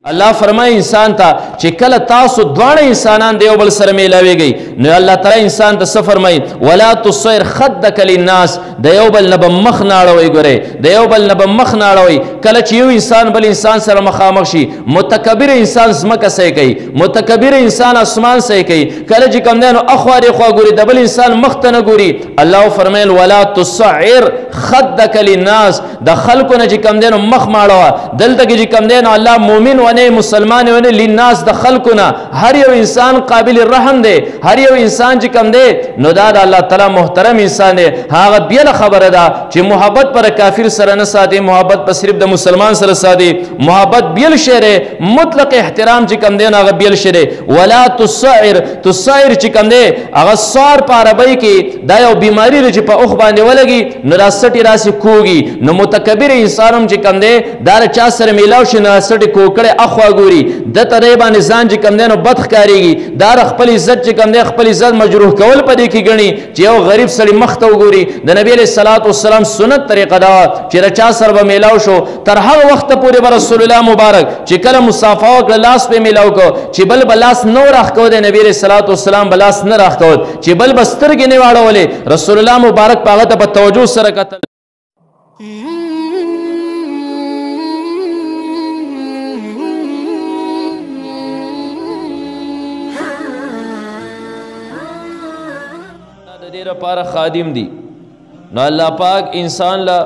अल्लाह फरमाए इंसान था कि कल तासु द्वाणे इंसानान देव बल सर मिलावे गई न अल्लाह ताला इंसान त स फरमाई वला तुसैर खद्दक लिन्नास देव बल नब मख नाड़ोई गोरे देव बल नब मख नाड़ोई कल चियो इंसान बल इंसान सर मखामख शी मुतकबिर इंसान स्मक से कई मुतकबिर इंसान आसमान से कई कल जी कम देनो अखवारे खवा गुरी दबल इंसान मख न गुरी अल्लाह फरमाए वला तुसैर खद्दक लिन्नास द खल्को न जी कम देनो मख माड़वा दल तक जी कम देनो अल्लाह मोमिन वने मुसलमान वने लिन्नास द खल्कुना हर यो इंसान काबिल रहम दे हर यो इंसान जी कम दे नदाद अल्लाह ताला मोहतरम इंसान दे हाँ बियल खबर दा कि मोहब्बत पर काफिर सर न सादी मोहब्बत पर सिर्फ द मुसलमान सर सादी मोहब्बत बियल शेरे मुतलक एहतराम जी कम दे ना बियल शेरे वला तुसैर जी कम दे अगर सौर पारबई की दायो बीमारी रे जी पा उख बांधे वलगी नरासटी रासी कोगी न मुतकबिर इंसानम जी कम दे दार चा सर मिलाव श नरासटी कोकड़े अखवा गुरी द तरेबा निशान जी कम देनो बद करेगी दार खपल इज्जत जी कम दे खपल इज्जत मजरूह कवल पदी की गणी जे गरीब सड़ी मख्त गुरी द नबी अलैहि सलातो वस्सलाम सुन्नत तरीका दा जे रचा सर ब मिलाव शो तर हर वक्त पूरे बर रसूलुल्लाह मुबारक जे कल मुसाफा व लास पे मिलाव को जे बल बलास नो रख को दे नबी अलैहि सलातो वस्सलाम बलास न रख को जे बल बस्तर गिने वाड़ो वाले रसूलुल्लाह मुबारक पागत ब तवज्जो सर कतल पारा खादिम दी न अल्लाह पाक इंसान ला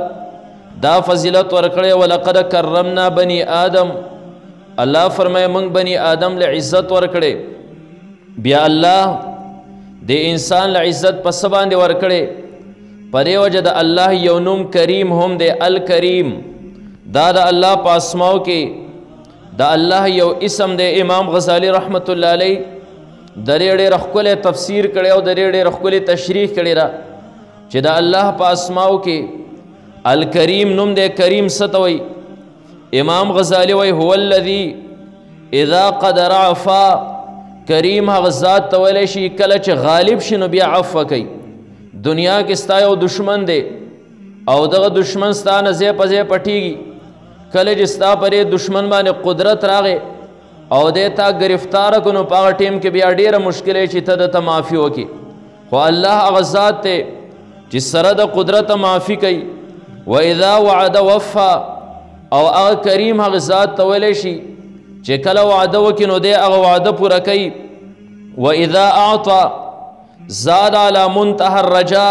दा फजीलत वरकड़े वलक़द करमना बनी आदम अल्लाह फरमाए मंग बनी आदम ले इज्जत वरकड़े बिया अल्लाह दे इंसान ला इज्जत पसबान दे वरकड़े परे वजद अल्लाह यौनुम करीम हम दे अल करीम दादा अल्लाह पासमाओ के दा अल्लाह यौ इसम दे इमाम गज़ाली रहमतुल्लाह अलैह दरेड़े रखकुले तफसीर करे और दरेड़े रखकुले तशरीह करे रा चिदा अल्लाह पासमाओ के अल करीम नुम दे करीम सतवई इमाम गज़ाली वही हुवल्लज़ी इज़ा क़दर अफ़ा करीम हग़ज़ात तवलेशी कलच गालिब शिनु बिया अफ़्व कई दुनिया के स्तायो दुश्मन दे और दग दुश्मन स्ता नज़े पज़े पटीगी कल जिस्ता परे दुश्मन बाने कुदरत रागे और देता गिरफ्तार को पाग टीम के बिया डेर मुश्किल चित माफ़ी हो की वो अल्लाह अग़ज़ात ते जिस सरद कुदरत माफ़ी कई व इज़ा वअद वफ़ा और अग करीम अग़ज़ात तवलेशी चे कल वाद वकी नो दे अग वाद पूरा कई व इज़ा आता ज़ाद अला मुंतहर रजा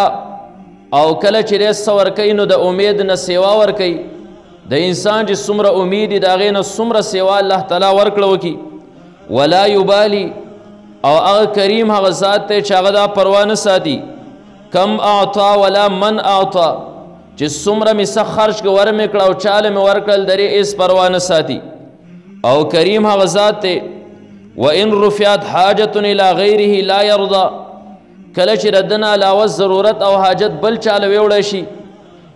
और कल चिरे सवर कई नो द उम्मीद न सेवा वर कई द इंसान जी सुमर उम्मीद दागे न सुमर सेवा अल्लाह ताला वर्कड़ो की वला युबाली और अग करीम हग़ज़ात ते चागदा परवाह न सादी कम आता वला मन आता जिस सुमर में खर्च के वर में कड़ा चाल में वर्कल दरे इस परवाह न सादी और करीम हग़ज़ात ते व इन रुफ़ियात हाजतुन इला गैरिही ला यरदा कलच रदना अलावा ज़रूरत और हाजत बल चाल वेवड़शी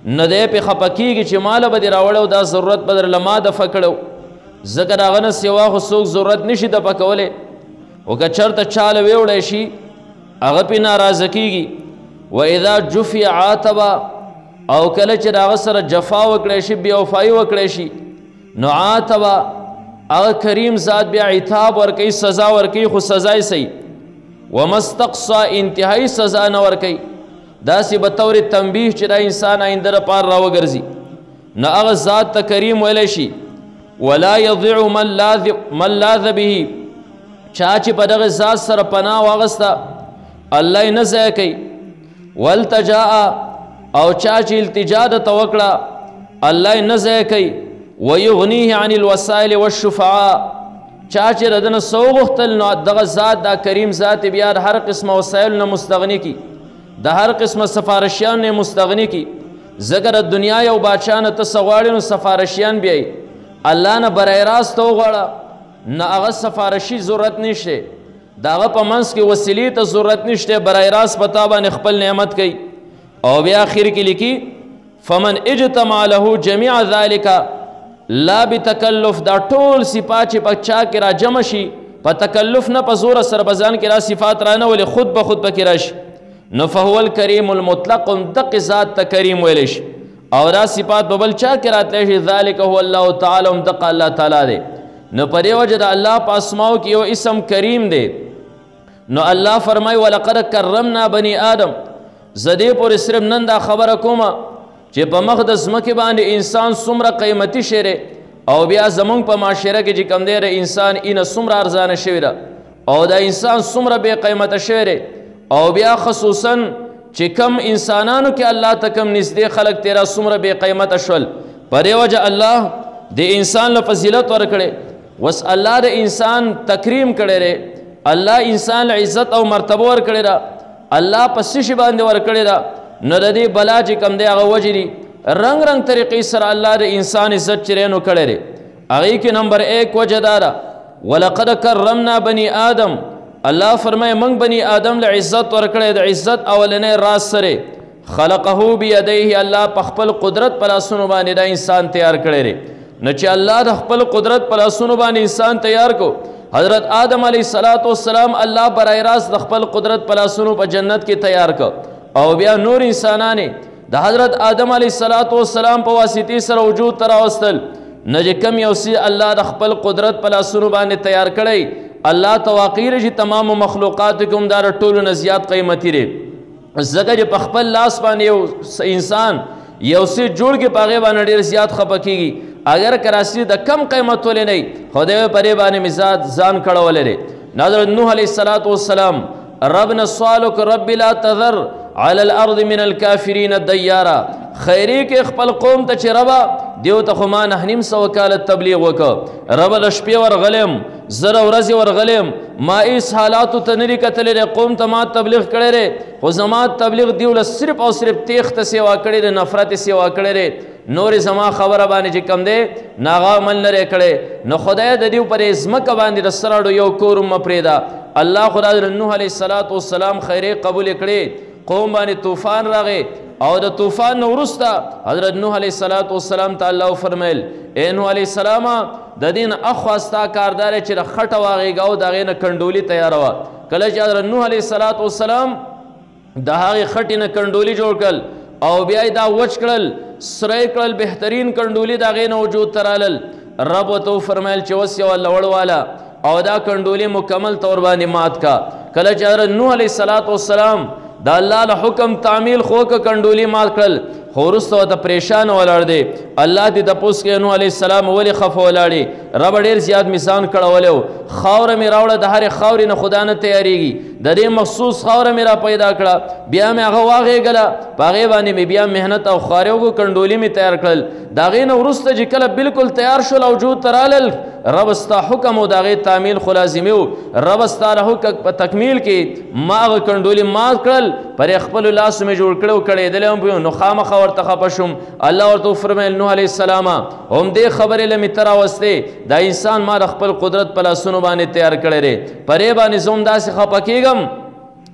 न दे पे खपकी की चिमाल बदे रावड़ो दा ज़रूरत बदर लमा द फकड़ो ज़कर अगन सेवा खुसूक ज़रूरत निशी द पकवले वो कचरत चाल वेवड़शी अगपी नाराज़कीगी व इज़ा जुफ़ी आतबा और कलच रागसर जफ़ा वकड़ेशी बेवफ़ाई वकड़ेशी न आतबा अग करीम ज़ात बिया इताब वर कई सज़ा वर कई खुद सज़ाए सही व मस्तक़सा इंतहाई सज़ा न वर कई दासी बतौर तंबीह चिरा इंसान आइंदर पार राव गर्जी न अग ज़ात त करीम वलेशी वला यज़िउ मन लाज़ बिही चाची पदग ज़ात सर पना वागस्ता अल्लाह न ज़य कई वल्तजा और चाची इल्तिजा द तवक्ड़ा अल्लाह न ज़य कई वयुगनीहि अनिल वसाइल वश्शुफ़ा चाची रदन सौगुख्तल दग ज़ात दा करीम ज़ात बियार हर किस्म वसाइल न मुस्तगनी की द हर किस्म सफारशियान ने मुस्तगनी की जगर दुनिया या बादशाह न तसवाड़न सफारशियान भी आई अल्लाह न बराह रास्त तो गड़ा न अग सफारशी ज़रूरत निश्ते दाग पमंस के वसीली तो ज़रूरत निश्ते बराह रास्त बताबा नखपल नेमत कई और वे आखिर की लिखी फमन इज्तमा लहू जमीअ ज़ालिका ला बितकल्लुफ दा टोल सिपाची पच्चा किरा जमशी प तकल्लुफ न पजोर सरबजान किरा सिफात राना वले खुद ब खुद पकिराश न फहुवल करीमुल मुतलक दक ज़ात त करीम वेलिश और सिफात बबल चा किरात ज़ालिका हुवा अल्लाह ताला दक अल्लाह ताला दे نو په دې وجه د الله په اسماو کې یو اسم کریم دی. نو الله فرمایي ولقد کرمنا بني آدم. زه دې پورې صرف نن دا خبره کومه چې په مخ د ځمکې باندې انسان څومره قیمتي شی دی او بیا زمونږ په معاشره کې چې کوم دی د انسان اینه څومره ارزانه شوی ده او دا انسان څومره بې قیمته شوی دی او بیا خصوصا چې کم انسانانو کې الله ته کم نږدې خلک تیرا څومره بې قیمته شول. په دې وجه الله د انسان له فضیلت ورکړی. وس الله د انسان تکریم کړی دی. الله انسان عزت او مرتبه ورکړی ده. الله په څه شي باندې ورکړی ده؟ نو د دې بلا چې کوم دی هغه وجې دي رنګ رنګ طریقې سره الله د انسان عزت چې دی نو کړی دی. هغې کې نمبر 1 وجه دا ده ولقد کرمنا بني آدم. الله فرمایي موږ بني آدم له عزت ورکړی. د عزت اولنی راز سره خلقه بیدیه. الله په خپل قدرت په لاسونو باندې دا انسان تیار کړی دی. نو چې الله د خپل قدرت په لاسونو باندې انسان تیار کو حضرت آدم علیه السلام الله برای راست د خپل قدرت په لاسونو په جنت کې تیار کو او بیا نور انسانان د حضرت آدم علیه السلام په واسطې سره وجود ته راوستل. نه چې کم یو څه الله د خپل قدرت په لاسونو باندې تیار کړی الله ته واقع چې تمامو مخلوقاتو کې هم دا د ټولو نه زیات قیمتي دی. ځکه چې په خپل لاس باندې یو انسان یو څه جوړ کې په هغې باندې ډېر زیات خفه کېږي. اگر کراسی د کم قیمت ولې نه خدای په دې باندې مزاج ځان کړولی دی. حضرت نوح علیه السلام رب نه سوال وکړ رب لا تذر على الارض من الكافرین دیارا. خیری کې خپل قوم ته چې ربه دیو ته خو ما 9.5 کاله تبلیغ وکړ. ربه د شپې ورغلم زره ورځې ورغلم ما هیڅ حالاتو ته نه دي کتلی دی. قوم ته ما تبلیغ کړی دی خو زما تبلیغ دیو له صرف او صرف تیښته سیوا کړی دی نفرت سیوا کړی دی. نور زما خبره باندې چې کم دی ناغه عمل نه دی کړی. نو خدای د دیو پرې ځمکه باندې د سراړو یو کور مه پرېږده. الله خو حضرت نوح علیه السلام خیرې قبول کړې. قوم باندې طوفان راغی او د طوفان نه وروسته حضرت نوح علیه السلام ته الله وفرمیل ای نوح علیه السلام د دې نه اخوا ستا کار دا دی چې د خټه واغېږه او د هغې نه کنډولي تیاروه. کله چې حضرت نوح علیه السلام د هغې خټې نه کنډولي جوړ کړل او بیا یې دا وچ کړل سره کړل بهترین کنډولي د هغې نه وجود ته رالل. رب ورته وفرمیل چې اوس یوه لوړ واله او دا کنډولي مکمل طور باندې مات کا. کله چې حضرت نوح علیه السلام د الله له حکم تعمیل خو که کنډولي مات کړل خو وروسته ورته پریشان ولاړ دی. الله دې تپوس کوي نوح علیه السلام ولې خفه ولاړې؟ رب ډېر زیات میزان کړولی و. خاوره مې راوړه د هرې خاورې نه خدا نه تیارېږي. د دې مخصوص خاوره مې را پیدا کړه بیا مې هغه واغېږله په هغې باندې مې بیا محنت او خوارې وکړو کنډولي مې تیار کړل. د هغې نه وروسته چې کله بالکل تیار شول او وجود ته رالل رب ستا حکم او د هغې تعمیل خو لازمي و. رب ستا د حکم په تکمیل کې ما هغه کنډولي مات کړل پر خپلو لاسو مې جوړ کړی و کړېدلی هم نو خامخا ورته خفه شوم. الله ورته وفرمیل نوح علیه السلام هم دې خبرې له مې ته راوستې دا انسان ما د خپل قدرت په لاسونو باندې تیار کړی دی. پرې باندې زه هم داسې خفه کېږم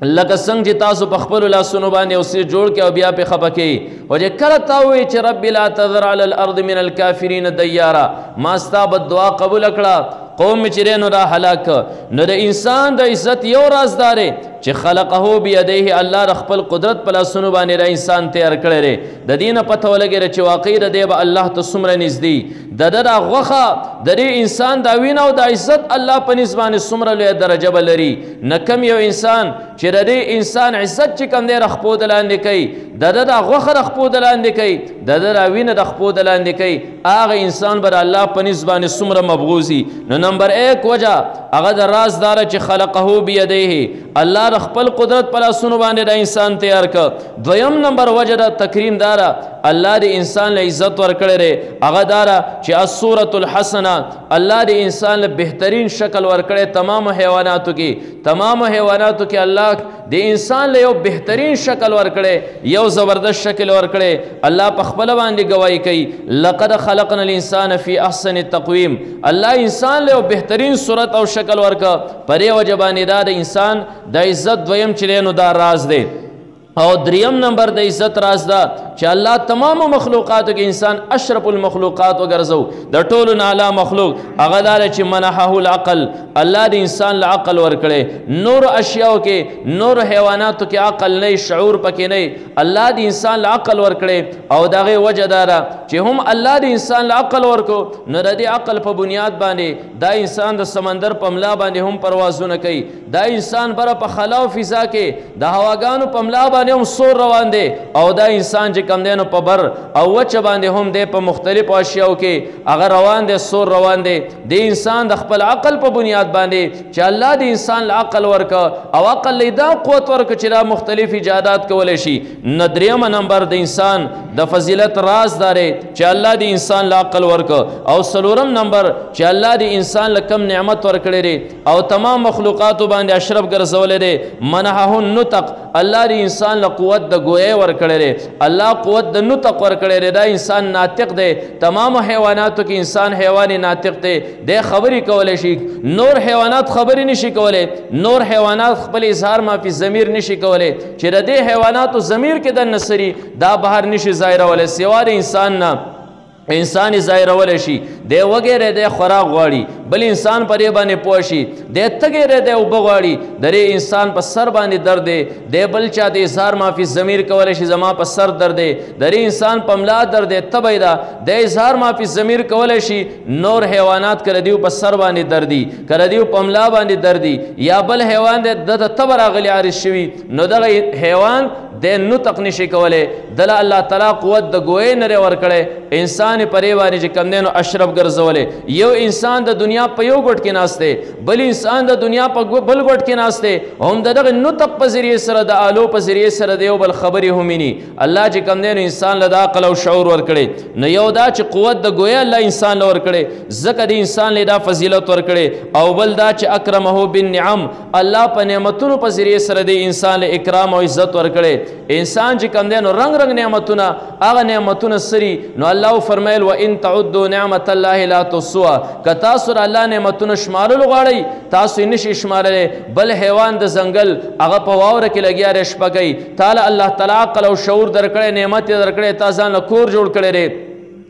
لکه څنګه چې تاسو په خپلو لاسونو باندې یو څه جوړ کړئ او بیا پرې خفه کېږي. خو چې کله تا ووایي چې رب لا تذر علی الارض من الکافرین دیارا ما ستا بددعا قبوله کړه قوم مې چې دی نو را هلاک. نو د انسان د عزت یو راز دا دی چې خلقه بیدیه الله د خپل قدرت په لاسونو باندې د انسان تیار کړی دی. د دې نه پته ولګېده چې واقعي د دی به الله ته څومره نږدې د ده دا غوښه د دې انسان دا وینه او دا عزت الله په نسبت باندې څومره لویه درجه به لري. نه کم یو انسان چې د دې انسان عزت چې کوم دی د خپو د لاندې کوي د ده دا غوښه د خپو د لاندې کوي د ده دا وینه د خپو د لاندې کوي هغه انسان به د الله په نسبت باندې څومره مبغوزي. نو نمبر 1 وجه هغه د راز داره چې خلقه بیدیه الله د خپل قدرت په لاسونو باندې د انسان تیار کړ. دویم نمبر وجه د تکریم داره الله د انسان له عزت ورکړی دی هغه داره چې الصورة الحسنه الله د انسان له بهترین شکل ورکړی. تمامو حیواناتو کې الله د انسان له یو بهترین شکل ورکړی یو زبردست شکل ورکړی. الله په خپله باندې گواهی کوي لقد خلقنا الانسان فی احسن تقویم. الله انسان له یو بهترین صورت او شکل ورکړه. په دې وجه باندې دا د انسان د عزت دویم چې دی نو دا راز دی. او دریم نمبر د عزت راز دا چې الله تمام مخلوقاتو کې انسان اشرف المخلوقات وګرځو د ټولو نه اعلی مخلوق هغه دا چې منحه العقل الله د انسان له عقل ورکړي نور اشیاء کې نور حیواناتو کې عقل نه شعور پکې نه الله د انسان له عقل ورکړي او دغه وجه دارا چې هم الله د انسان له عقل ورکو نو د عقل په بنیاد باندې دا انسان د سمندر په ملا باندې هم پروازونه کوي دا انسان بر په خلا او فضا کې د هواګانو په ملا هم سور روان دی او دا انسان چې کم دی نو په بر او وچه باندې هم دی په مختلفو اشیاو کې هغه روان دی سور روان دی د انسان د خپل عقل په بنیاد باندې چې الله د انسان له عقل ورکه او عقل له دا قوت ورکه چې دا مختلف ایجادات کولی شي نو درېیمه نمبر د انسان د فضیلت راز داري چې الله د انسان له عقل ورکه او څلورم نمبر چې الله د انسان له کم نعمت ورکړی دی او تمام مخلوقاتو باندې اشرف ګرځولی دی منحه النطق الله د انسان له قوت د گویې ورکړی دی الله قوت د نطق ورکړی دی دا انسان ناطق دی تمام حیواناتو کې انسان حیوان ناطق دی دی خبرې کولی شي نور حیوانات خبرې نشي کولی نور حیوانات خپل اظهار مافي ضمیر نشي کولی چې د دې حیواناتو ضمیر کې د نصري دا بهر نشي ظاهرولی سوا د انسان نه انسان ظاهرولی شي دی وګیری دی خوراک غواړي بل انسان په دې باندې پوه شي دی تګیری دی اوبه غواړي د دې انسان په سر باندې درد دی دی بل چا د اظهار مافي ضمیر کولی شي زما په سر درد دی د دې انسان په ملا درد دی تبی ده د اظهار مافي ضمیر کولی شي نور حیوانات که د دیو په سر باندې دردي که د دیو په ملا باندې دردي یا بل حیوان دی د ته تبه راغلی عارض شوي نو دغه حیوان دی نطق نشي کولی دله الله تعالی قوت د ګویې نری ورکړی انسان پرې باندې چې کم دی نو اشرف ګرځولی یو انسان د دنیا په یو ګوټ کې ناست دی بل انسان د دنیا په بل ګوټ کې ناست دی هم د دغه نطق په ذریعې سره د آلو په ذریعې سره د یو بل خبرې هم ویني الله چې کم دی نو انسان له د عقل او شعور ورکړی نو یو دا چې قوت د ګویا الله انسان له ورکړی ځکه د انسان له دا فضیلت ورکړی او بل دا چې اکرمه بالنعم الله په نعمتونو په ذریعې سره د انسان له اکرام او عزت ورکړی انسان چې کم دی نو رنگ رنگ نعمتونه هغه نعمتونه سری نو الله فرمایل وان تعدوا نعمت الله لا تحصوها که تاسو الله نعمتونه شمارل غواړئ تاسو یې نشئ شمارلی بل حیوان د ځنګل هغه په واوره کې لګیا دی شپه کوي تاله الله تعالی عقل او شعور درکړی نعمت یې درکړی تا ځان له کور جوړ کړی دی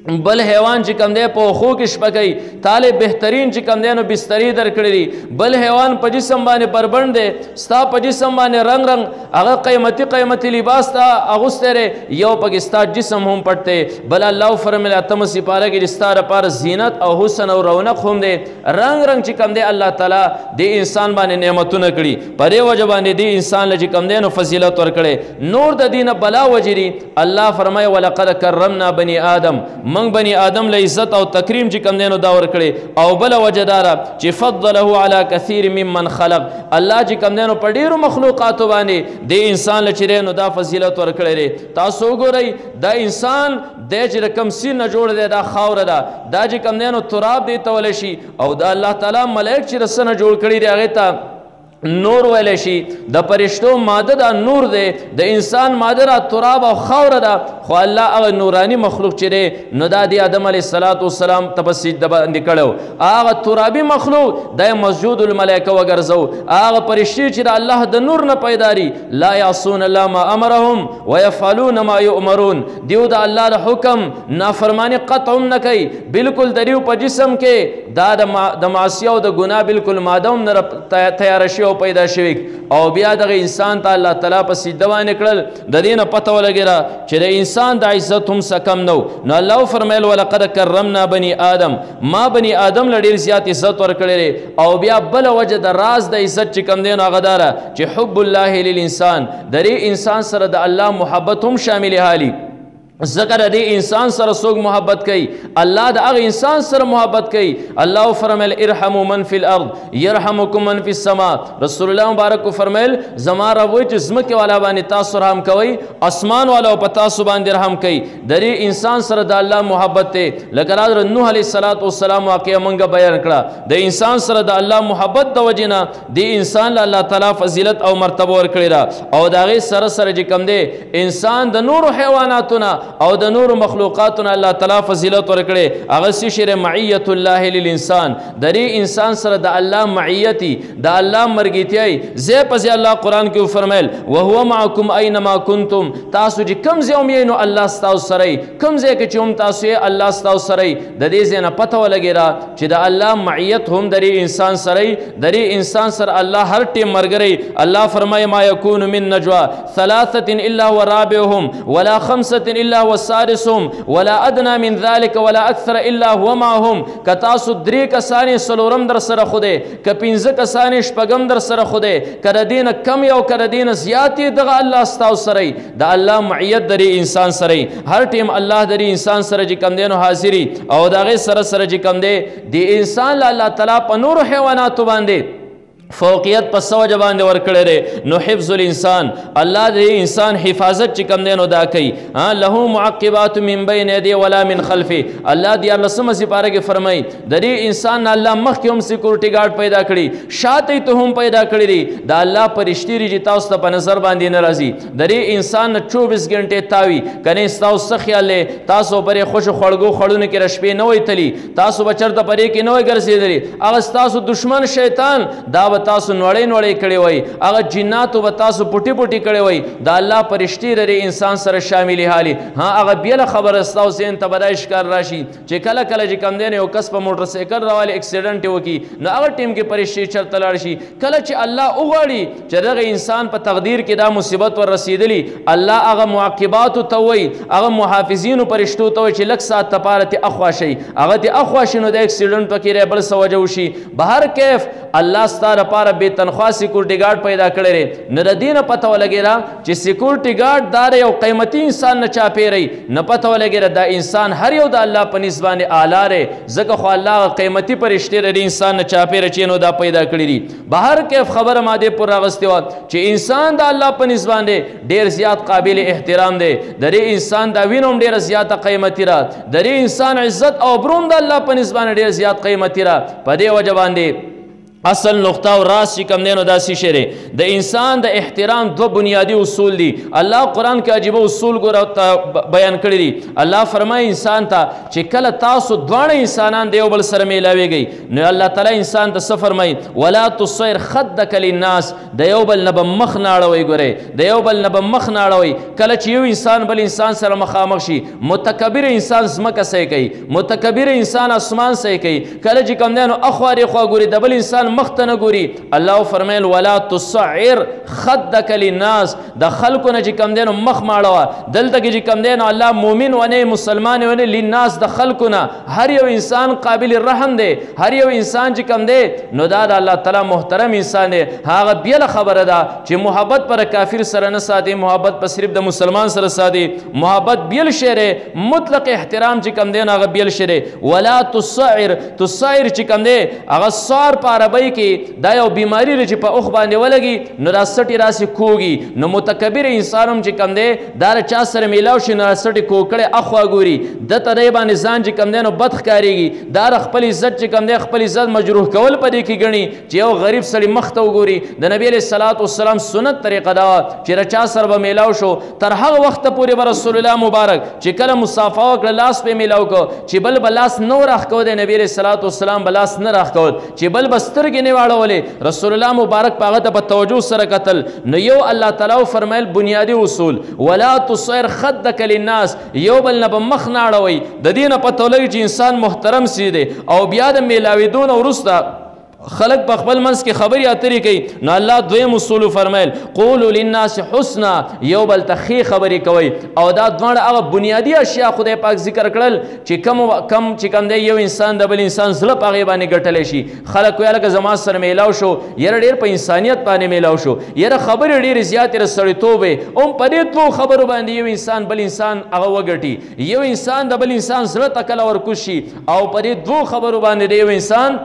بل حیوان چې کم دی په خو کې شپه کوي تاله بهترین چې کم دی نو بسترې درکړي دي بل حیوان په جسم باندې بربند دی ستا په جسم باندې رنگ رنگ هغه قیمتي لباس ته اغوستی دی یو پکې ستا جسم هم پټ دی بل الله فرمیل اتمه سپاره کې چې ستا دپاره زینت او حسن او رونق هم دی رنگ رنگ چې کم دی الله تعالی د انسان باندې نعمتونه کړي په دې وجه باندې د انسان له چې کم دی نو فضیلت ورکړی نور د دې نه بلا وجې دي الله فرمایي ولقد کرمنا بني آدم من بني آدم له عزت او تکریم چې کم دی نو دا ورکړي او بله وجه داره چې فضله علی کثیر ممن خلق الله چې کم دی نو په ډېرو مخلوقاتو باندې د انسان له چې دی نو دا فضیلت ورکړی دی تاسو وګورئ دا انسان دی چې د کم سین نه جوړ دی دا خاوره ده دا چې کم دی نو تراب دی ته ولی شي او دا الله تعالی ملائک چې د څه نه جوړ کړي دی هغې ته نور ویلی شي د پرشتو ماده دا نور دی د انسان ماده را تراب او خاوره ده خو الله هغه نورانی مخلوق چې دی نو دا د آدم علیه السلام ته په سجده باندې کړی هغه ترابي مخلوق دا یې مسجود الملایکه وګرځو هغه پرشتې چې د الله د نور نه پیدا دي لا یعصون الله ما امرهم ویفعلون ما یؤمرون دیو د الله د حکم نافرمانی قطع هم نه کوي بلکل د دیو په جسم کې دا د معصیه او د ګناه بلکل ماده هم نه تیاره شوي پیدا شوی او بیا دغه انسان ته الله تعالی په سجده باندې کړل د دې نه پته ولګېده چې د انسان د عزت هم څه کم نو الله فرمیل ولقد کرمنا بني آدم ما بني آدم له ډېر زیات عزت ورکړی او بیا بله وجه د راز د عزت چې کم دی نو هغه داره چې حب الله للانسان د دې انسان سره د الله محبت هم شامل حالي ذکر دې انسان سره څوک محبت کوي الله د هغه انسان سره محبت کوي الله فرمیل ارحموا من فی الارض یرحمکم من فی السماء رسول الله مبارک فرمیل زما رب وایي چې ځمکې والا باندې تاسو رحم کوئ اسمان والا په تاسو باندې رحم کوي د دې انسان سره د الله محبت دی لکه حضرت نوح علیه السلام واقعه موږ بیان کړه د انسان سره د الله محبت د وجې نه د انسان له الله تعالی فضیلت او مرتبه ورکړې ده او د هغې سره سره چې کوم دی انسان د نورو حیواناتو نه او د نور مخلوقاتنا الله تعالی فضیلت ورکړي هغه سشر معیت الله للانسان درې انسان سره د الله معیتی د الله مرګیتي زه پس الله قران کې فرمایل وهو معکم اينما کنتم تاسو چې کوم ځای هم نو الله ستاسو سره کوم ځای کې چې هم تاسو الله ستاسو سره د دې ځای نه پته ولګیرا چې د الله معیت هم درې انسان سره درې انسان سره الله هر ټیم مرګري الله فرمای ما یکون من نجوا ثلاثه الا ورابعهم ولا خمسه الا وسادسهم ولا ادنى من ذلك ولا اكثر الا هو معهم کتاسو درې کسانې سلورم در سره خوده ک پنځه کسانې شپږم در سره خوده کړه دین کم یو کړه دین زیاتی دغه الله ستاسو سره د الله معیت درې انسان سره هر ټیم الله درې انسان سره چې کم دینو حاضری او دغه سره سره چې کم دی د انسان الله تعالی په نور حیوانات باندې فوقیت په سوجه باندې ورکړی دی نو حفظ الانسان الله د انسان حفاظت چې کم دی نو دا کوي له معقبات من بین یدی ولا من خلفه الله دی الله سم سپاره کې فرمای د دې انسان الله مخکې هم سکیورټي ګارد پیدا کړي شاته ته هم پیدا کړی دی د الله پرشتي ری تاسو ته په نظر باندې نه راځي د دې انسان 24 غنټه تاوي کنه تاسو څه خیال تاسو پرې خوش خړګو خړونه کې رشپې نه وي تلی تاسو بچرته پرې کې نه وي ګرځېدلی هغه تاسو دشمن شیطان دا تاسو نوړې نوړې کړي وای هغه جناتو به تاسو پټي پټي کړي وای دا الله پرشتي لري انسان سره شامل حالي هغه بیل خبر استاو سین ته بدایش کار راشي چې کله کله چې کم دین یو کس په موټر سایکل راوالي اکسیډنټ وکي نو هغه ټیم کې پرشتي چرته لاړ شي کله چې الله وغواړي چې دغه انسان په تقدیر کې دا مصیبت ور رسیدلی الله هغه معقبات ته وای هغه محافظین پرشتو ته وای چې لک سات تپارته اخوا شي هغه ته اخوا شنو د اکسیډنټ پکې بل سوجو شي بهر کیف الله ستاره پاره به تنخوا سکیورټي ګارد پیدا کړی نه د دینه پته ولګیرا چې سکیورټي ګارد دار یو قیمتي انسان نه چاپیری نه پته ولګیرا دا انسان هر یو د الله په نسبانه اعلی ری ځکه خو الله قیمتي پرشتي لري انسان نه چاپیری چې نو دا پیدا کړی دي بهر کیف خبره ماده پر راغستی و چې انسان د الله په نسبانه ډیر زیات قابل احترام دی د انسان دا وینم ډیر زیات قیمتي را د انسان عزت او برون د الله په نسبانه ډیر زیات قیمتي را په دې وجه باندې اصل نقطه او راز چې کم دینو داسې شری د انسان د احترام دو بنیادی اصول دي الله قرآن کې عجیب اصول ګور بیان کړی دي الله فرمایي انسان ته چې کله تاسو دواړه انسانان د یو بل سره میلاویږئ نو الله تعالی انسان ته څه فرمایي ولا تصیر خدک للناس د یو بل نه به مخ ناړوئ ګورئ د یو بل نه به مخ ناړوئ کله چې یو انسان بل انسان سره مخامخ شي متکبر انسان ځمکه صحیح کوي متکبر انسان اسمان صحیح کوي کله چې کم دینو اخوارې خوا ګوري د بل انسان مختنه ګوري الله فرمایل ولا تصعر خدك للناس د خلکو نه چې کم دینو مخ ماړه دلته کې چې کم دینو الله مؤمن ونه مسلمان ونه للناس د خلکو نه هر یو انسان قابل رحم دی هر یو انسان چې کم دی نو دا د الله تعالی محترم انسان دی هغه بیل خبره ده چې محبت پر کافر سره نه ساتي محبت پر صرف د مسلمان سره ساتي محبت بیل شری مطلق احترام چې کم دینو هغه بیل شری ولا تصعر چې کم دی هغه صار په عربی کې دا یو بیماری لري چې په اوخ باندې ولګي نو دا سټي راسي کوږي نو متکبر انسانم چې کم دی دا چا سره میلاو شي نو سټي کوکړه اخوا ګوري د ترې باندې ځان چې کم دی نو بد ښکاریږي دا خپل عزت چې کم دی خپل عزت مجروح کول پدې کې غني چې یو غریب سړی مخ ته وګوري د نبی علیہ الصلوۃ والسلام سنت طریقه دا چې چا سره به میلاو شو تر هغه وخت پورې به رسول الله مبارک چې کله مصافحه وکړه لاس په میلاو کو چې بل بلاس نو راخ کو د نبی علیہ الصلوۃ والسلام بلاس نه راخ کو چې بل بستر کې نه واړولې رسول الله مبارک پاغه ته په توجه سره قتل نو یو الله تعالی فرمایل بنیادی اصول ولا تصير خدك للناس یو بل نه مخ ناړوي د دینه په تولګي چې انسان محترم سي دي او بیا د میلاویدون ورسته خلق په خپل منځ کې خبرې اترې کوي نو الله دویم اصول فرمایل قولوا للناس حسنا یو بل ته ښې خبرې کوي او دا دواړه هغه بنیادي اشیا خدای پاک ذکر کړل چې کم چې کم دی یو انسان د بل انسان زړه په هغې باندې ګټلی شي خلک وایي لکه زما سره میلاو شو یاره ډېر په انسانیت باندې میلاو شو یاره خبرې ډېرې زیاتې د سړیتوب وې هم په دې دوو خبرو باندې یو انسان بل انسان هغه وګټي یو انسان د بل انسان زړه ته کله ورکوز شي او په دې دوو خبرو باندې د یو انسان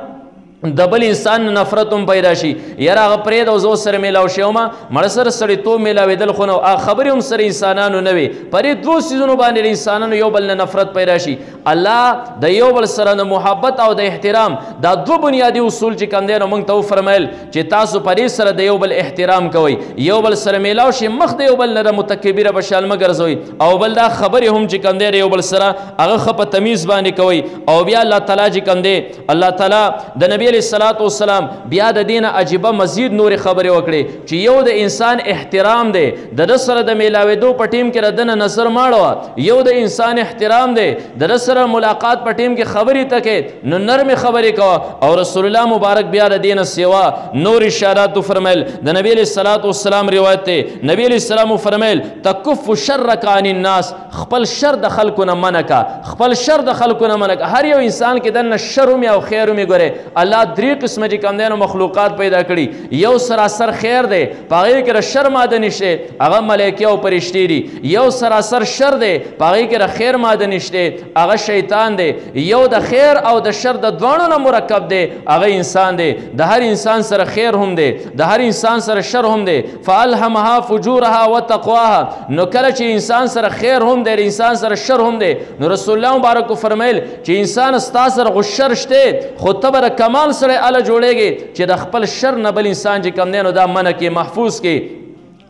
د بل انسان نفرت هم پیدا شي یاره هغه پرېږده او زه ورسره میلاو شوم مړه سره سړیتوب میلاوېدل خو نه خبرې هم سره انسانانو نه وي په دې دوو څیزونو باندې د انسانانو یو بل نه نفرت پیدا شي الله د یو بل سره د محبت او د احترام دا دوه بنیادي اصول چې کوم دی نو موږ ته وفرمیل چې تاسو په دې سره د یو بل احترام کوئ یو بل سره میلاو شي مخ د یو بل نه د متکبره په شان مه ګرځوئ او بل دا خبرې هم چې کوم دی د یو بل سره هغه ښه په تمیز باندې کوئ او بیا الله تعالی چې کوم دی الله تعالی د نبی علیه الصلاة والسلام بیا د دې نه عجیبه مزید نورې خبرې وکړې چې یو د انسان احترام دی د ده سره د میلاوېدو په ټیم کې د ده نه نظر ماړوه یو د انسان احترام دی د ده سره ملاقات په ټیم کې خبرې تکې نو نرمې خبرې کوه او رسول الله مبارک بیا د دې نه سوا نور اشارات وفرمیل د نبی علیه الصلاة والسلام روایت دی نبی علیه السلام وفرمیل تکف شرک عن الناس خپل شر د خلکو نه منع کا خپل شر د خلکو نه منع کا هر یو انسان کې دنه شر هم او خیر هم ګورې الله درې قسمه چې کوم دی نو مخلوقات پیدا کړي یو سراسر خیر دی په هغې کې د شر ماده نشته هغه ملایکې او فرشتې دي یو سراسر شر دی په هغې کې د خیر ماده نشته هغه شیطان دی یو د خیر او د شر د دواړو نه مرکب دی هغه انسان دی د هر انسان سره خیر هم دی د هر انسان سره شر هم دی فالهمها فجورها وتقواها نو کله چې انسان سره خیر هم دی د انسان سره شر هم دی نو رسول الله مبارک فرمیل چې انسان ستا سره خو شر شته خو ته به د کمال سره اله جوړېږي چې د خپل شر نه بل انسان چې کوم دی نو دا منع کې محفوظ کې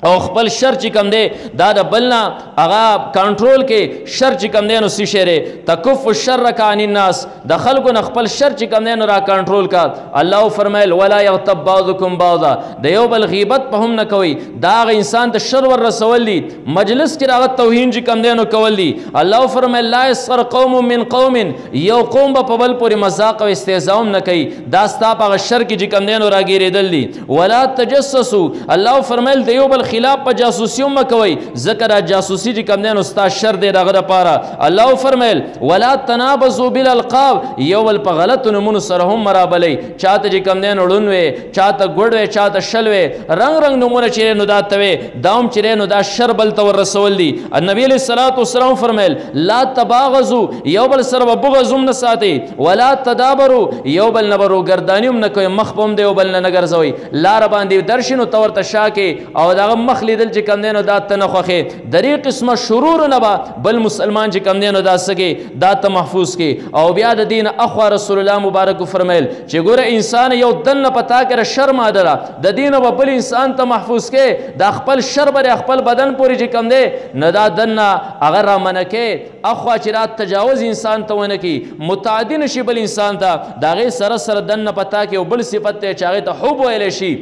او خپل شر چې کوم دی دا د بل نه هغه کنټرول کې شر چې کوم دی نو څه شی دی تکف الشرک عن الناس د خلکو نه خپل شر چې کوم دی نو را کنټرول کا الله فرمایل ولا یغتب بعضکم بعضا د یو بل غیبت په هم نه کوئ دا هغه انسان ته شر ور رسول دي مجلس کې هغه توهین چې کوم دی نو کول دي الله فرمایل لا یسخر قوم من قوم یو قوم به په بل پورې مذاق او استهزاء هم نه کوي دا ستا په هغه شر کې چې کوم دی نو راګیرېدل دي ولا تجسسوا الله فرمایل د یو بل خلاف په جاسوسي هم مه کوئ ځکه دا جاسوسي چې کوم دی نو ستا شر دی د هغه دپاره الله وفرمیل ولا تنابزوا بالالقاب یو بل په غلطو نومونو سره هم مه رابلئ چاته چې کوم دی نو ړوند وې چاته ګوډ وې چاته شل وې رنګ رنګ نومونه چې نو دا ته وې دا هم چې نو دا شر بل ته ور رسول دي نبي علیه الصلاة والسلام فرمیل لا تباغضوا یو بل سره به بغض هم نه ساتئ ولا تدابروا یو بل نه به روګرداني هم نه کوئ مخ به هم د یو بل نه نه ګرځوئ لاره باندې درشي نو ته ورته شا کې او د هغه مخ لیدل چې کوم دی نو دا ته نه خوښې د دې قسمه شرور نه به بل مسلمان چې کوم دی نو دا څه کې دا ته محفوظ کې او بیا د دې نه اخوا رسول الله مبارک فرمیل چې ګوره انسان یو دنه په تا کې شر ماده ده د دې نه به بل انسان ته محفوظ کې دا خپل شر به خپل بدن پورې چې کوم دی نه دا دنه هغه را منع کې اخوا چې را تجاوز انسان ته ونه کړي متعدي نشي بل انسان ته د هغې سره سره دنه په تا کې یو بل صفت دی چې هغې ته حب ویلی شي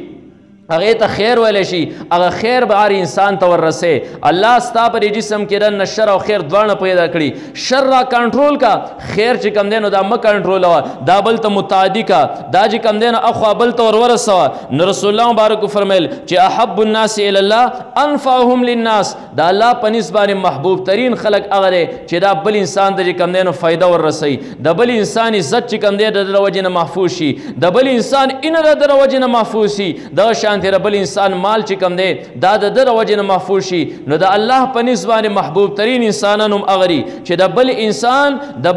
هغې ته خیر ویلی شي هغه خیر به هر انسان ته وررسې الله ستا پر جسم کې دننه شر او خیر دواړه پیدا کړي شر را کنټرول کا خیر چې کوم دی نو دا مه کنټرولوه دا بل ته متعدي کا دا چې کوم دی نو اخوا بل ته ور ورسوه نو رسول الله مبارک فرمیل چې احب الناس الی الله انفعهم للناس دا الله په نسبت باندې محبوب ترین خلق هغه دی چې دا بل انسان ته چې کوم دی نو فایده وررسوي د بل انسان عزت چې کوم دی د ده وجې نه محفوظ شي د بل انسان اینه د ده وجې نه محفوظ شي دغه شان تیره بل انسان مال چې کوم دی دا د ده د وجې نه محفوظ شي نو د الله په نسبت باندې محبوب ترین انسانان هم هغه دي چې د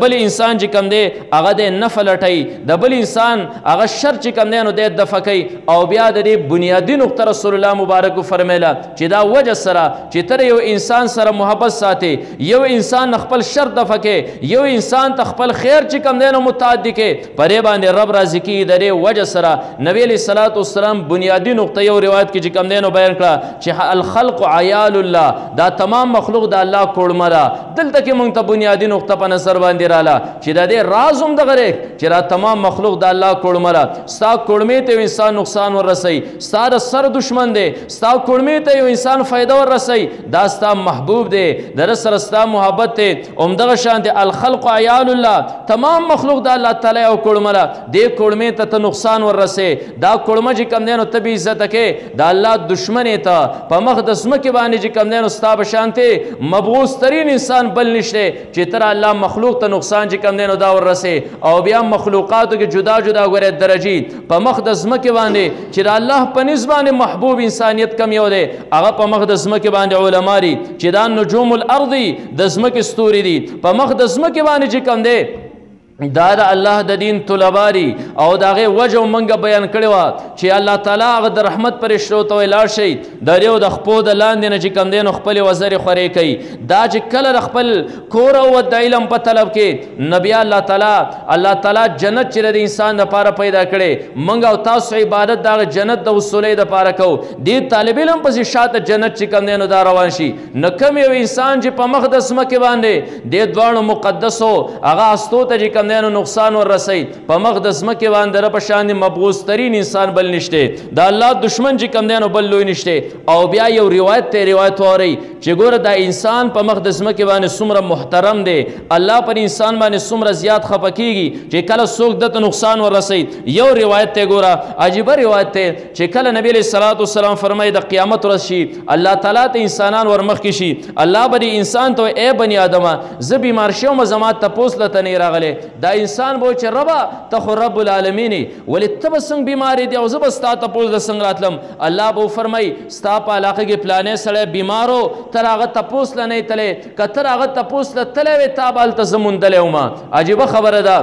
بل انسان چې کوم دی هغه دی نفع لټوي د بل انسان هغه شر چې کوم دی نو دی دفع کوي او بیا د دې بنیادي نقطه رسول الله مبارک فرمیله چې دا وجه سره چې ته یو انسان سره محبت ساتې یو انسان خپل شر دفع کوي یو انسان ته خپل خیر چې کوم دی نو متعدي کوي په دې باندې رب راضي کېږي د دې وجه سره نبي علیه الصلاة والسلام بنیادي نقطه یو روایت کې چې کوم دی نو بیان کړه چې الخلق عیال الله دا تمام مخلوق د الله کوړمه ده دلته کې موږ ته بنیادي نقطه په نظر باندې راله چې د دې راز هم دغه دی چې دا تمام مخلوق د الله کوړمه ده ستا کوړمې ته یو انسان نقصان وررسوي ستا د سر دشمن دی ستا کوړمې ته یو انسان فایده وررسوي دا ستا محبوب دی د ده سره ستا محبت دی همدغه شان دی الخلق عیال الله تمام مخلوق د الله تعالی یو کوړمه ده دې کوړمې ته ته نقصان وررسې دا کوړمه چې کوم دی نو ته بې عزته کې د الله دشمنې ته په مخ د ځمکې باندې چې کوم دی نو ستا په شانتې مبغوث ترین انسان بل نشته چې تر الله مخلوق ته نقصان چې کوم دی نو دا وررسې او بیا مخلوقاتو کې جدا جدا ګورې درجې په مخ د ځمکې باندې چې د الله په نسبت باندې محبوب انسانیت کم یو دی هغه په مخ د ځمکې باندې علما دي چې دا نجوم الارض د ځمکې ستوري دي په مخ د ځمکې باندې چې کوم دی دا د الله د دین طلبا دي او د هغې وجه موږ بیان کړې وه چې الله تعالی هغه د رحمت پرشتو ته وایي لاړ شئ د دیو د خپو د لاندې نه چې کوم دی نو خپلې وزرې خورې کوي دا چې کله د خپل کور او د علم په طلب کې نبی الله تعالی جنت چې د انسان دپاره پیدا کړی موږ او تاسو عبادت د هغه جنت د وصولۍ دپاره کوو دې طالب علم پسې شاته جنت چې کوم دی نو دا روان شي نه کوم یو انسان چې په مخ د ځمکې باندې دې دواړو مقدسو هغه هستو ته چې نو نقصان ورسي په مخ د ځمکې باندې را په شان مبغوث ترین انسان بل نشته د الله دشمن چې کوم دی نو بل لوی نشته او بیا یو روایت ته روایت وری چې ګوره دا انسان په مخ د ځمکې باندې څومره محترم دی الله پر انسان باندې څومره زیات خفه کیږي چې کله څوک دته نقصان ورسي یو روایت ته ګوره عجیبه روایت ته چې کله نبی علیه الصلاۃ والسلام فرمایي د قیامت ورځ شي الله تعالی ته انسانان ورمخکې شي الله به انسان ته ای بني آدمه زه بیمار شوم زما تپوس لته نه راغلی دا انسان بو چې ربا ته خو رب العالمین ولې ته به څنګه بیمار دی او زه به ستا تپوس د څنګه راتلم الله به وفرمایي ستا په علاقه کې پلانې سړی بیمار و تر هغه تپوس له نه تلی که تر هغه تپوس له تلی وې تا به هلته زه موندلی وم عجیبه خبره ده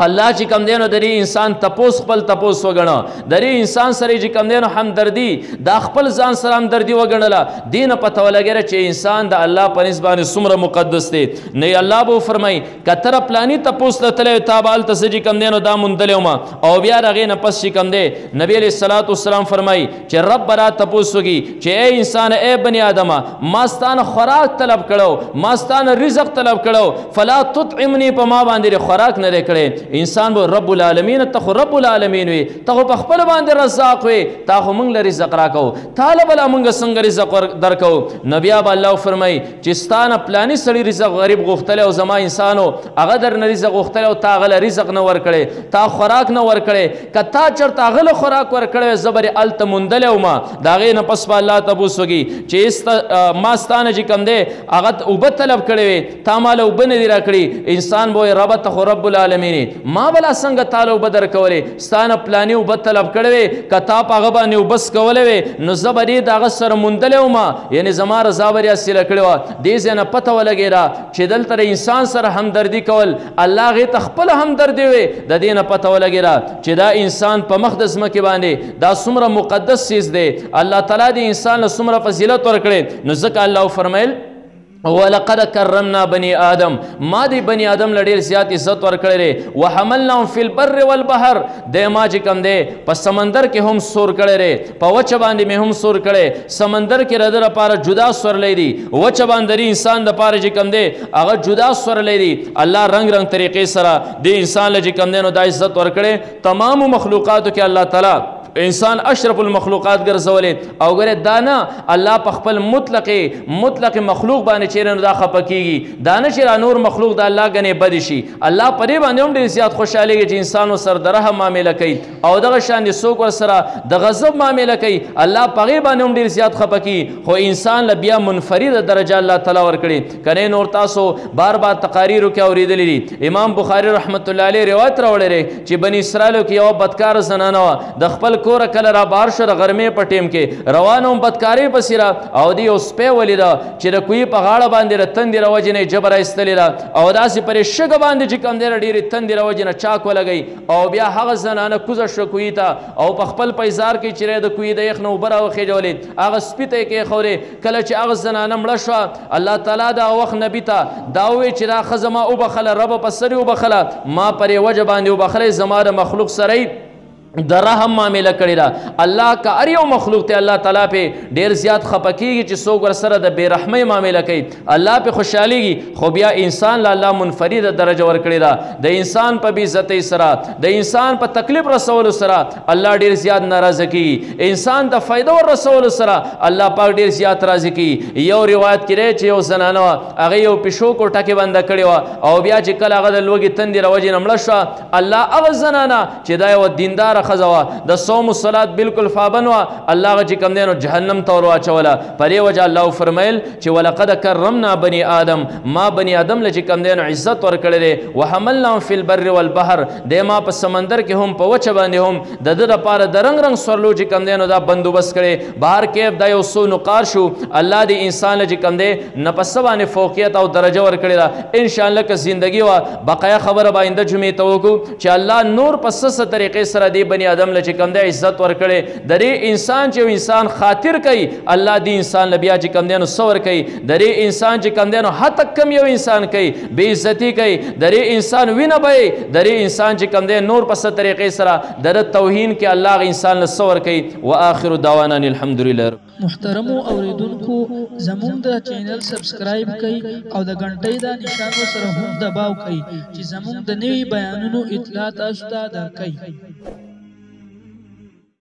الله چې کم دی نو د دې انسان تپوس خپل تپوس وګڼه د دې انسان سره چې کم دی نو همدردي دا خپل ځان سره همدردي وګڼله دې نه پته ولګېده چې انسان د الله په نسبت باندې څومره مقدس دی نه الله به وفرمایي که تره پلاني تپوس ته تلی تا به هلته څه چې کم دی نو دا موندلی وم او بیا د هغې نه پس چې کم دی نبي علیه الصلاۃ والسلام فرمایي چې رب به را تپوس وکړي چې ای انسان ای بني آدمه ما ستا نه خوراک طلب کړو ما ستا نه رزق طلب کړو فلا تطعمني په ما باندې خوراک نه دی کړی انسان به رب العالمین ته خو رب العالمین وي ته خو په خپل باندې رزاق وي تا خو موږ له رزق راکو تاله بله موږ څنګه رزق درکو نبی به الله فرمایي چې ستا نه پلاني سړي رزق غریب غوښتلی او زما انسانو هغه در نه رزق غوښتلی او تا هغه له رزق نه ورکړی تا خوراک نه ورکړی که تا چېرته هغه له خوراک ورکړی وی زه به هلته موندلی وم د هغې نه پس به الله تپوس وکړي چې ما ستا نه چې کوم دی هغه اوبه طلب کړی وې تا ما له اوبه نه دي راکړي انسان به وایي ربه ته خو رب العالمین ما بلا څنګه تاله اوبه درکولې ستا نه پلاني اوبه طلب کړی وې که تا په هغه باندې اوبه څکولی وې نو زه به دې د هغه سره موندلی وم یعنې زما رضا به دې حاصله کړې وه دې ځای نه پته ولګېده چې دلته د انسان سره همدردي کول الله هغې ته خپله همدردي وې د دې نه پته ولګېده چې دا انسان په مخ د ځمکې باندې دا څومره مقدس چیز دی الله تعالی د انسان له څومره فضیلت ورکړی نو ځکه الله وفرمیل ولقد کرمنا بني آدم ما دی بني آدم له ډېر زیات عزت ورکړی دی وحملناهم فی البر والبحر دی ما چې کوم دی په سمندر کې هم سور کړی دی په وچه باندې مې هم سور کړی سمندر کې د ده لپاره جدا سورلی دی وچه باندې د انسان دپاره چې کوم دی هغه جدا سورلی دی الله رنګ رنګ طریقې سره د انسان له چې کوم دی نو دا عزت ورکړی تمامو مخلوقاتو کې الله تعالی انسان اشرف المخلوقات ګرځولې او ګوره دا نه الله په خپل مطلق مخلوق باندې چیرې نو دا خفه کیږي دا نه چې نور مخلوق د الله ګنې بد شي الله په دې باندې هم ډېر زیات خوشحالېږي چې انسان ورسره د رحم معامله کوي او دغه شان د څوک ورسره د غضب معامله کوي الله په هغې باندې هم ډېر زیات خفه کیږي خو انسان له بیا منفرده درجه الله تعالی ورکړي که نور تاسو بار تقاریرو کې اورېدلی دي امام بخاري رحمت الله علیه روایت راوړی دی چې بني اسرائیلو کې یوه بدکاره زنانه وه د خپل کور کله را بار شو د غرمې په ټیم کې روانه هم بدکارۍ پسې را او دې یو سپی ولیده چې د کوهي په غاړه باندې د تندې د وجې نه یې ژبه رایستلې ده او داسې پرې شګه باندې چې کوم دی د ډېرې تندې د وجې نه چاک ولګوي او بیا هغه زنانه کوزه شوه کوهي ته او په خپل پیزار کې چې د کوهي د یخ نه اوبه راوخېجولې هغه سپي ته یې کېښودې کله چې هغه زنانه مړه شوه الله تعالی د وخت نبي ته دا وویل چې دا ښځه ما وبخله ربه په سر یې وبخله ما پر یې وجه باندې وبخلی زما د مخلوق سره د رحم معامله کړې ده الله که هر یو مخلوق ته الله تعالی پې ډېر زیات خفه کېږي چې څوک ورسره د بې رحمۍ معامله کوي الله پې خوشحالېږي خو بیا انسان له الله منفرده درجه ورکړې ده د انسان په بېعزتۍ سره د انسان په تکلیف رسولو سره الله ډېر زیات ناراضه کېږي انسان د فایده ور رسولو سره الله پاک ډېر زیات راضي کېږي یو روایت کې دی چې یو زنانه وه هغې یو پیشو کوټه کې بنده کړې وه او بیا چې کله هغه د لوږې تندې د وجې نه مړه شوه الله هغه زنانه چې دا یوه دینداره ښځه وه د صوم الصلات بالکل پابند وه الله هغه چې کوم دی نو جهنم ته ور واچوله په دې وجه الله فرمیل چې ولقد کرمنا بني آدم ما بني آدم له چې کوم دی نو عزت ورکړی دی وحملناهم فی البر والبحر دی ما په سمندر کې هم په وچه باندې هم د ده دپاره د رنګ رنګ سورلو چې کوم دی نو دا بندوبست کړی بهر کیف دا یو څو نقار شو الله دې انسان له چې کوم دی نه په څه باندې فوقیت او درجه ورکړې ده انشاءالله که زندګي وه بقایا خبره به آینده جمعې ته وکړو چې الله نور په څه طریقې سره دې بني آدم له چې کوم دی عزت ورکړی د دې انسان چې یو انسان خاطر کوي الله دې انسان له بیا چې کوم دی نو څه ورکوي د دې انسان چې کوم دی نو حتی کم یو انسان کوي بې عزتي کوي د دې انسان وینه به د دې انسان چې کوم دی نور په څه طریقې سره د ده توهین کې الله هغه انسان له څه ورکوي وآخر دعوانا الحمدلله. محترمو اوریدونکو زموږ د چینل سبسکرایب کړئ او د غنټۍ د نشانو سره هم دباو کړئ چې زموږ د نوي بیانونو اطلاع تاسو ته درکړي.